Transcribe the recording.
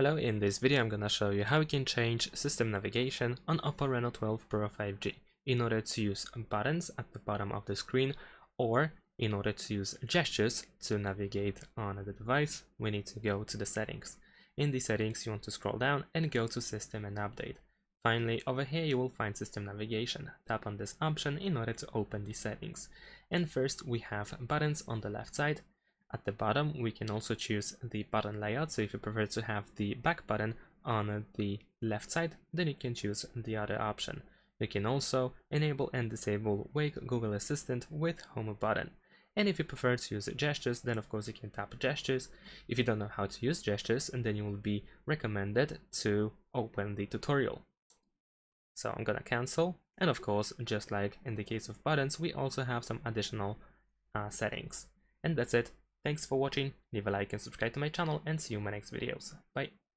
Hello, in this video I'm gonna show you how you can change system navigation on OPPO Reno 12 Pro 5G in order to use buttons at the bottom of the screen, or in order to use gestures to navigate on the device. We need to go to the settings. In the settings you want to scroll down and go to system and update. Finally, over here you will find system navigation. Tap on this option in order to open the settings. And first we have buttons on the left side. At the bottom, we can also choose the button layout, so if you prefer to have the back button on the left side, then you can choose the other option. You can also enable and disable Wake Google Assistant with Home button. And if you prefer to use gestures, then of course you can tap gestures. If you don't know how to use gestures, then you will be recommended to open the tutorial. So I'm gonna cancel, and of course, just like in the case of buttons, we also have some additional settings. And that's it. Thanks for watching, leave a like and subscribe to my channel, and see you in my next videos. Bye!